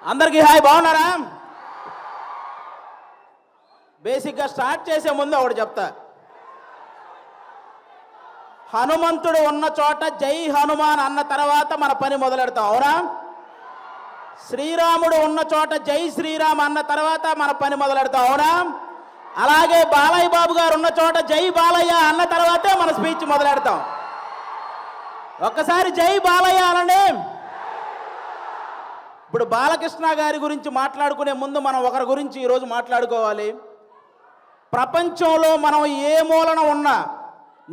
అందరికీ హాయ్, బాగున్నారా? బేసిక్గా స్టార్ట్ చేసే ముందు ఒకటి చెప్తా. హనుమంతుడు ఉన్న చోట జై హనుమాన్ అన్న తర్వాత మన పని మొదలెడతాం, అవునా? శ్రీరాముడు ఉన్న చోట జై శ్రీరామ్ అన్న తర్వాత మన పని మొదలెడతాం, అవునా? అలాగే బాలయ్య బాబు గారు ఉన్న చోట జై బాలయ్య అన్న తర్వాతే మన స్పీచ్ మొదలెడతాం. ఒక్కసారి జై బాలయ్య అనండి. ఇప్పుడు బాలకృష్ణ గారి గురించి మాట్లాడుకునే ముందు మనం ఒకరి గురించి ఈరోజు మాట్లాడుకోవాలి. ప్రపంచంలో మనం ఏ మూలన ఉన్నా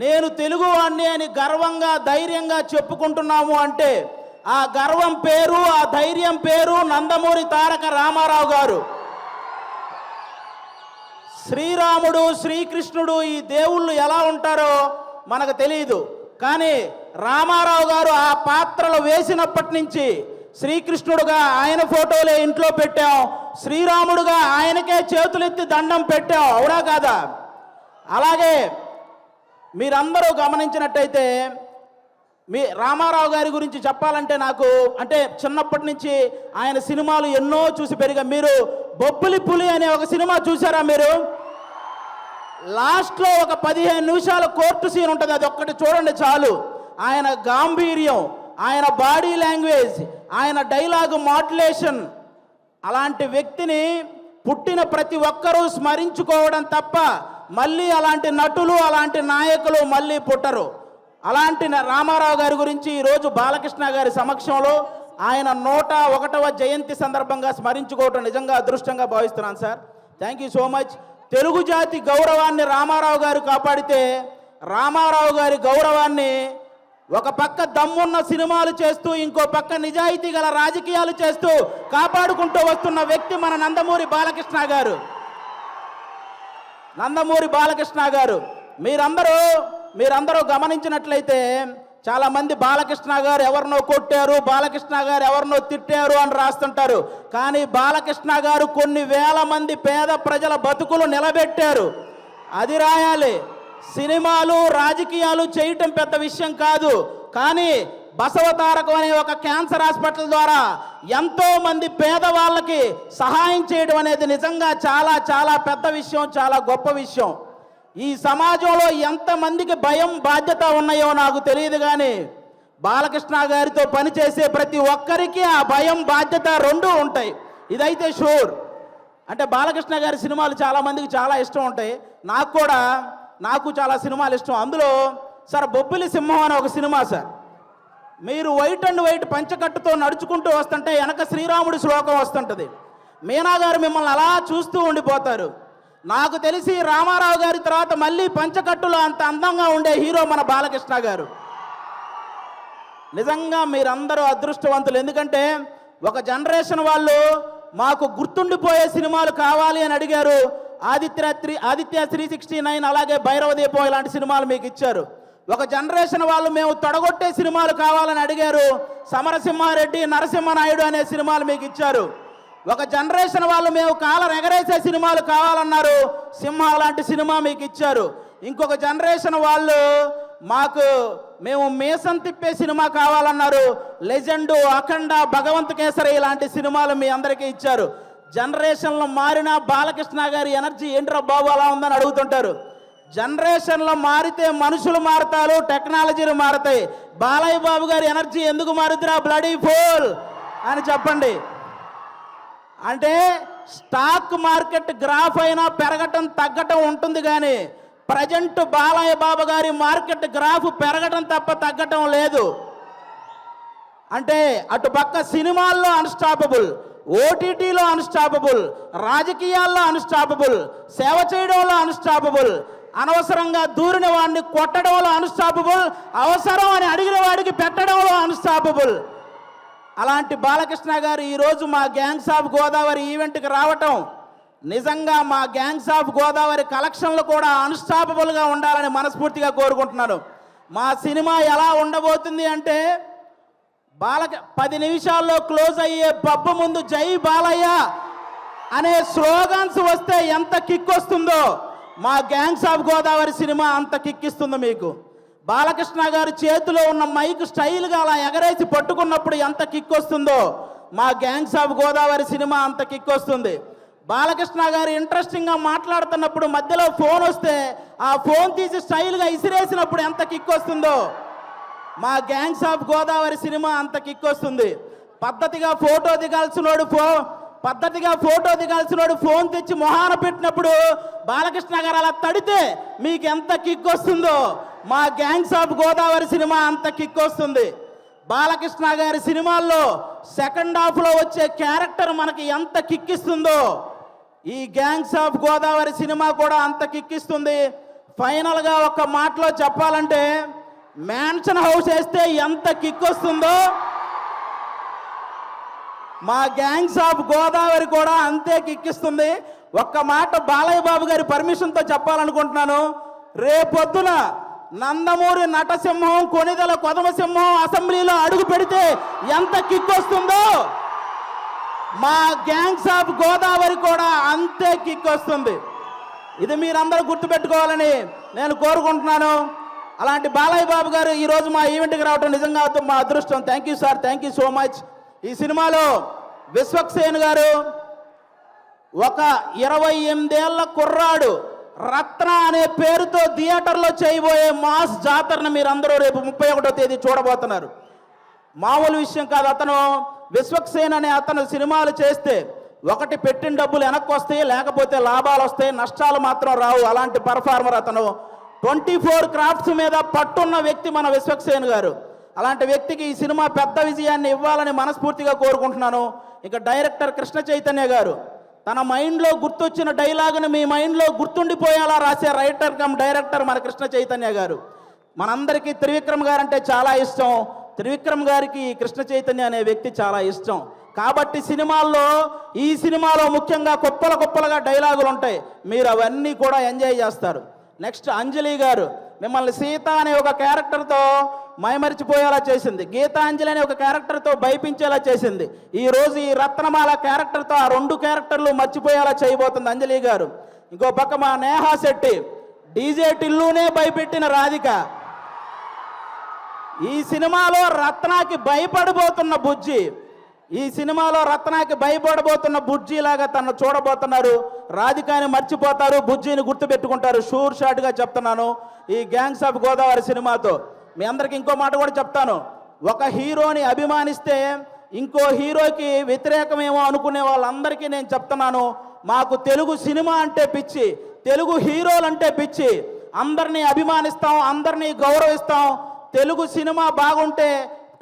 నేను తెలుగువాణ్ణి అని గర్వంగా ధైర్యంగా చెప్పుకుంటున్నాము అంటే ఆ గర్వం పేరు, ఆ ధైర్యం పేరు నందమూరి తారక రామారావు గారు. శ్రీరాముడు, శ్రీకృష్ణుడు ఈ దేవుళ్ళు ఎలా ఉంటారో మనకు తెలియదు, కానీ రామారావు గారు ఆ పాత్రలు వేసినప్పటి నుంచి శ్రీకృష్ణుడుగా ఆయన ఫోటోలే ఇంట్లో పెట్టాం, శ్రీరాముడుగా ఆయనకే చేతులెత్తి దండం పెట్టాం, అవునా కాదా? అలాగే మీరందరూ గమనించినట్టయితే మీ రామారావు గారి గురించి చెప్పాలంటే నాకు చిన్నప్పటి నుంచి ఆయన సినిమాలు ఎన్నో చూసి పెరిగా. మీరు బొబ్బిలి పులి అనే ఒక సినిమా చూసారా? మీరు లాస్ట్లో ఒక 15 నిమిషాల కోర్టు సీన్ ఉంటుంది, అది ఒక్కటి చూడండి చాలు. ఆయన గాంభీర్యం, ఆయన బాడీ లాంగ్వేజ్, ఆయన డైలాగ్ మాడ్యులేషన్, అలాంటి వ్యక్తిని పుట్టిన ప్రతి ఒక్కరూ స్మరించుకోవడం తప్ప మళ్ళీ అలాంటి నటులు, అలాంటి నాయకులు మళ్ళీ పుట్టరు. అలాంటి రామారావు గారి గురించి ఈరోజు బాలకృష్ణ గారి సమక్షంలో ఆయన 101వ జయంతి సందర్భంగా స్మరించుకోవటం నిజంగా అదృష్టంగా భావిస్తున్నాను sir. Thank you so much. Telugu జాతి గౌరవాన్ని రామారావు గారు కాపాడితే, రామారావు గారి గౌరవాన్ని ఒక పక్క దమ్మున్న సినిమాలు చేస్తూ ఇంకో పక్క నిజాయితీ గల రాజకీయాలు చేస్తూ కాపాడుకుంటూ వస్తున్న వ్యక్తి మన నందమూరి బాలకృష్ణ గారు. నందమూరి బాలకృష్ణ గారు మీరందరూ గమనించినట్లయితే చాలామంది బాలకృష్ణ గారు ఎవరినో కొట్టారు, బాలకృష్ణ గారు ఎవరినో తిట్టారు అని రాస్తుంటారు. కానీ బాలకృష్ణ గారు కొన్ని వేల మంది పేద ప్రజల బతుకులు నిలబెట్టారు, అది రాయాలి. సినిమాలు, రాజకీయాలు చేయటం పెద్ద విషయం కాదు, కానీ బసవతారకం అనే ఒక క్యాన్సర్ హాస్పిటల్ ద్వారా ఎంతో మంది పేదవాళ్ళకి సహాయం చేయడం అనేది నిజంగా చాలా చాలా పెద్ద విషయం, చాలా గొప్ప విషయం. ఈ సమాజంలో ఎంతమందికి భయం, బాధ్యత ఉన్నాయో నాకు తెలియదు, కానీ బాలకృష్ణ గారితో పనిచేసే ప్రతి ఒక్కరికి ఆ భయం, బాధ్యత రెండూ ఉంటాయి, ఇదైతే షూర్. అంటే బాలకృష్ణ గారి సినిమాలు చాలామందికి చాలా ఇష్టం ఉంటాయి, నాకు చాలా సినిమాలు ఇష్టం. అందులో సార్ బొబ్బిలి సింహం అనే ఒక సినిమా సార్. మీరు వైట్ అండ్ వైట్ పంచకట్టుతో నడుచుకుంటూ వస్తుంటే వెనక శ్రీరాముడి శ్లోకం వస్తుంటుంది. మీనా గారు మిమ్మల్ని అలా చూస్తూ ఉండిపోతారు. నాకు తెలిసి రామారావు గారి తర్వాత మళ్ళీ పంచకట్టులో అంత అందంగా ఉండే హీరో మన బాలకృష్ణ గారు. నిజంగా మీరందరూ అదృష్టవంతులు, ఎందుకంటే ఒక జనరేషన్ వాళ్ళు మాకు గుర్తుండిపోయే సినిమాలు కావాలి అని అడిగారు. ఆదిత్య 369, అలాగే భైరవ దీపం ఇలాంటి సినిమాలు మీకు ఇచ్చారు. ఒక జనరేషన్ వాళ్ళు మేము తొడగొట్టే సినిమాలు కావాలని అడిగారు. సమరసింహారెడ్డి, నరసింహనాయుడు అనే సినిమాలు మీకు ఇచ్చారు. ఒక జనరేషన్ వాళ్ళు మేము కాలర్ ఎగరేసే సినిమాలు కావాలన్నారు, సింహ లాంటి సినిమా మీకు ఇచ్చారు. ఇంకొక జనరేషన్ వాళ్ళు మేము మీసం తిప్పే సినిమా కావాలన్నారు, లెజెండు, అఖండ, భగవంత్ కేసరి ఇలాంటి సినిమాలు మీ అందరికీ ఇచ్చారు. జనరేషన్లో మారిన బాలకృష్ణ గారి ఎనర్జీ ఏంట్రా బాబు అలా ఉందని అడుగుతుంటారు. జనరేషన్లో మారితే మనుషులు మారుతారు, టెక్నాలజీలు మారుతాయి. బాలయ్య బాబు గారి ఎనర్జీ ఎందుకు మారుతురా బ్లడీ ఫూల్ అని చెప్పండి. అంటే స్టాక్ మార్కెట్ గ్రాఫ్ అయినా పెరగటం తగ్గటం ఉంటుంది, కానీ ప్రజెంట్ బాలయ్య బాబు గారి మార్కెట్ గ్రాఫ్ పెరగటం తప్ప తగ్గటం లేదు. అంటే అటు పక్క సినిమాల్లో అన్స్టాపబుల్, ఓటీటీలో అన్స్టాపబుల్, రాజకీయాల్లో అన్స్టాపబుల్, సేవ చేయడంలో అన్స్టాపబుల్, అనవసరంగా దూరిన వాడిని కొట్టడంలో అన్స్టాపబుల్, అవసరం అని అడిగిన వాడికి పెట్టడంలో అన్స్టాపబుల్. అలాంటి బాలకృష్ణ గారు ఈరోజు మా గ్యాంగ్స్ ఆఫ్ గోదావరి ఈవెంట్కి రావటం నిజంగా మా గ్యాంగ్స్ ఆఫ్ గోదావరి కలెక్షన్లు కూడా అన్స్టాపబుల్గా ఉండాలని మనస్ఫూర్తిగా కోరుకుంటున్నాను. మా సినిమా ఎలా ఉండబోతుంది అంటే 10 నిమిషాల్లో క్లోజ్ అయ్యే పబ్బు ముందు జై బాలయ్య అనే స్లోగన్స్ వస్తే ఎంత కిక్ వస్తుందో మా గ్యాంగ్స్ ఆఫ్ గోదావరి సినిమా అంత కిక్ ఇస్తుంది మీకు. బాలకృష్ణ గారి చేతిలో ఉన్న మైక్ స్టైల్గా అలా ఎగరేసి పట్టుకున్నప్పుడు ఎంత కిక్ వస్తుందో మా గ్యాంగ్స్ ఆఫ్ గోదావరి సినిమా అంత కిక్ వస్తుంది. బాలకృష్ణ గారు ఇంట్రెస్టింగ్గా మాట్లాడుతున్నప్పుడు మధ్యలో ఫోన్ వస్తే ఆ ఫోన్ తీసి స్టైల్గా ఇసిరేసినప్పుడు ఎంత కిక్ వస్తుందో మా గ్యాంగ్స్ ఆఫ్ గోదావరి సినిమా అంత కిక్ వస్తుంది. పద్ధతిగా ఫోటో దిగాల్సినోడు ఫోన్ తెచ్చి మొహాన పెట్టినప్పుడు బాలకృష్ణ గారు అలా తడితే మీకు ఎంత కిక్ వస్తుందో మా గ్యాంగ్స్ ఆఫ్ గోదావరి సినిమా అంత కిక్ వస్తుంది. బాలకృష్ణ గారి సినిమాల్లో సెకండ్ హాఫ్లో వచ్చే క్యారెక్టర్ మనకి ఎంత కిక్కిస్తుందో ఈ గ్యాంగ్స్ ఆఫ్ గోదావరి సినిమా కూడా అంత కిక్కిస్తుంది. ఫైనల్గా ఒక మాటలో చెప్పాలంటే మ్యాన్షన్ హౌస్ వేస్తే ఎంత కిక్ వస్తుందో మా గ్యాంగ్స్ ఆఫ్ గోదావరి కూడా అంతే కిక్కిస్తుంది. ఒక్క మాట బాలయ్య బాబు గారి పర్మిషన్తో చెప్పాలనుకుంటున్నాను. రేపొద్దున నందమూరి నటసింహం, కొనిదెల కొదమసింహం అసెంబ్లీలో అడుగు పెడితే ఎంత కిక్ వస్తుందో మా గ్యాంగ్స్ ఆఫ్ గోదావరి కూడా అంతే కిక్ వస్తుంది. ఇది మీరందరూ గుర్తుపెట్టుకోవాలని నేను కోరుకుంటున్నాను. అలాంటి బాలయ్య బాబు గారు ఈరోజు మా ఈవెంట్కి రావడం నిజంగా మా అదృష్టం. Thank you sir, thank you so much. ఈ సినిమాలో విశ్వక్సేన్ గారు ఒక 28 ఏళ్ల కుర్రాడు రత్న అనే పేరుతో థియేటర్లో చేయబోయే మాస్ జాతరను మీరందరూ రేపు 31వ తేదీ చూడబోతున్నారు. మామూలు విషయం కాదు. అతను విశ్వక్సేన్ అనే అతను సినిమాలు చేస్తే ఒకటి పెట్టిన డబ్బులు వెనక్కి వస్తాయి, లేకపోతే లాభాలు వస్తాయి, నష్టాలు మాత్రం రావు. అలాంటి పర్ఫార్మర్ అతను. 24 క్రాఫ్ట్స్ మీద పట్టున్న వ్యక్తి మన విశ్వక్సేన్ గారు. అలాంటి వ్యక్తికి ఈ సినిమా పెద్ద విజయాన్ని ఇవ్వాలని మనస్ఫూర్తిగా కోరుకుంటున్నాను. ఇక డైరెక్టర్ కృష్ణ చైతన్య గారు తన మైండ్లో గుర్తొచ్చిన డైలాగుని మీ మైండ్లో గుర్తుండిపోయేలా రాసే రైటర్ కమ్ డైరెక్టర్ మన కృష్ణ చైతన్య గారు. మనందరికీ త్రివిక్రమ్ గారు అంటే చాలా ఇష్టం. త్రివిక్రమ్ గారికి కృష్ణ చైతన్య అనే వ్యక్తి చాలా ఇష్టం. కాబట్టి ఈ సినిమాలో ముఖ్యంగా కుప్పలుగా డైలాగులు ఉంటాయి. మీరు అవన్నీ కూడా ఎంజాయ్ చేస్తారు. నెక్స్ట్ అంజలి గారు మిమ్మల్ని సీత అనే ఒక క్యారెక్టర్తో మైమరిచిపోయేలా చేసింది. గీతాంజలి అనే ఒక క్యారెక్టర్తో భయపించేలా చేసింది. ఈరోజు ఈ రత్నమాల క్యారెక్టర్తో ఆ 2 క్యారెక్టర్లు మర్చిపోయేలా చేయబోతుంది అంజలి గారు. ఇంకో పక్క మా నేహా శెట్టి డీజే టిల్లునే భయపెట్టిన రాధిక. ఈ సినిమాలో రత్నాకి భయపడబోతున్న బుజ్జి లాగా తను చూడబోతున్నారు. రాధికాని మర్చిపోతారు, బుజ్జిని గుర్తుపెట్టుకుంటారు. షూర్ షాట్గా చెప్తున్నాను. ఈ గ్యాంగ్స్ ఆఫ్ గోదావరి సినిమాతో మీ అందరికి ఇంకో మాట కూడా చెప్తాను. ఒక హీరోని అభిమానిస్తే ఇంకో హీరోకి వ్యతిరేకమేమో అనుకునే వాళ్ళందరికీ నేను చెప్తున్నాను, మాకు తెలుగు సినిమా అంటే పిచ్చి, తెలుగు హీరోలు అంటే పిచ్చి. అందరినీ అభిమానిస్తాం, అందరినీ గౌరవిస్తాం. తెలుగు సినిమా బాగుంటే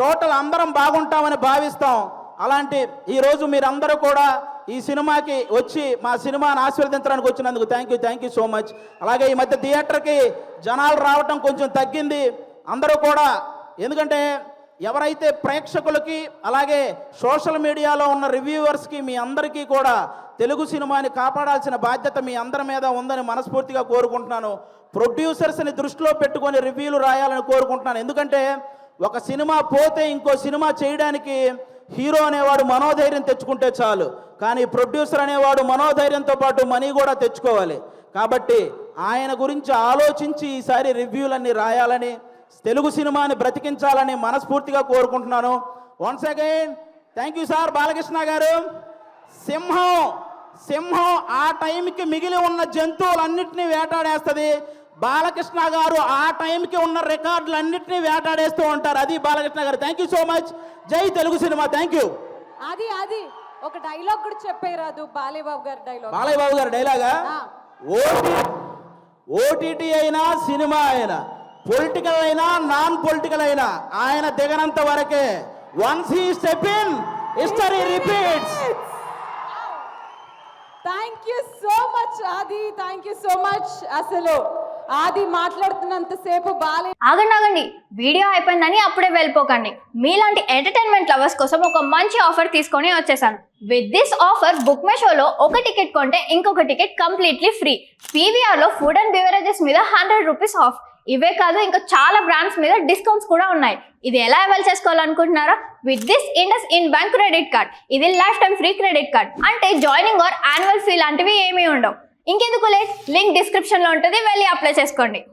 టోటల్ అందరం బాగుంటామని భావిస్తాం. అలాంటి ఈరోజు మీరందరూ కూడా ఈ సినిమాకి వచ్చి మా సినిమాని ఆశీర్వదించడానికి వచ్చినందుకు థ్యాంక్ యూ సో మచ్. అలాగే ఈ మధ్య థియేటర్కి జనాలు రావటం కొంచెం తగ్గింది. అందరూ కూడా ఎందుకంటే ఎవరైతే ప్రేక్షకులకి అలాగే సోషల్ మీడియాలో ఉన్న రివ్యూవర్స్కి మీ అందరికీ కూడా తెలుగు సినిమాని కాపాడాల్సిన బాధ్యత మీ అందరి మీద ఉందని మనస్ఫూర్తిగా కోరుకుంటున్నాను. ప్రొడ్యూసర్స్ని దృష్టిలో పెట్టుకొని రివ్యూలు రాయాలని కోరుకుంటున్నాను. ఎందుకంటే ఒక సినిమా పోతే ఇంకో సినిమా చేయడానికి హీరో అనేవాడు మనోధైర్యం తెచ్చుకుంటే చాలు, కానీ ప్రొడ్యూసర్ అనేవాడు మనోధైర్యంతో పాటు మనీ కూడా తెచ్చుకోవాలి. కాబట్టి ఆయన గురించి ఆలోచించి ఈసారి రివ్యూలన్నీ రాయాలని, తెలుగు సినిమాని బ్రతికించాలని మనస్ఫూర్తిగా కోరుకుంటున్నాను. Once again thank you sir. Balakrishna గారు, సింహం ఆ టైంకి మిగిలి ఉన్న జంతువులన్నింటినీ వేటాడేస్తుంది. బాలకృష్ణ గారు ఆ టైంకి ఉన్న రికార్డులన్నింటినీ వేటాడేస్తూ ఉంటారు. అది బాలకృష్ణ గారు. Thank you so much. జై తెలుగు సినిమా. Thank you. అది ఒక డైలాగ్ కూడా చెప్పేరాదు బాలయ్య బాబు గారి డైలాగా? ఓటీటీ అయినా సినిమా అయినా పొలిటికల్ అయినా నాన్ పొలిటికల్ అయినా ఆయన దిగనంత వరకే. Once he step in history repeats. Thank you so much Aadi. Thank you so much. అసలు ఆది మాట్లాడుతున్నంత సేపు ఆగండి, వీడియో అయిపోయిందని అప్పుడే వెళ్ళిపోకండి. మీలాంటి ఎంటర్టైన్మెంట్ లవర్స్ కోసం ఒక మంచి ఆఫర్ తీసుకొని వచ్చేసాను. With this offer book my షోలో ఒక టికెట్ కొంటే ఇంకొక టికెట్ కంప్లీట్లీ ఫ్రీ. పీవీఆర్లో ఫుడ్ అండ్ బెవరేజెస్ మీద 100 రూపీస్ ఆఫ్. ఇవే కాదు, ఇంకా చాలా బ్రాండ్స్ మీద డిస్కౌంట్స్ కూడా ఉన్నాయి. ఇది ఎలా అవైల్ చేసుకోవాలనుకుంటున్నారా? With this IndusInd bank credit card. ఇది lifetime free credit card. అంటే జాయినింగ్ ఆర్ యాన్యువల్ ఫీ లాంటివి ఏమీ ఉండవు. ఇంకెందుకు లేట్, లింక్ డిస్క్రిప్షన్లో ఉంటుంది, వెళ్ళి అప్లై చేసుకోండి.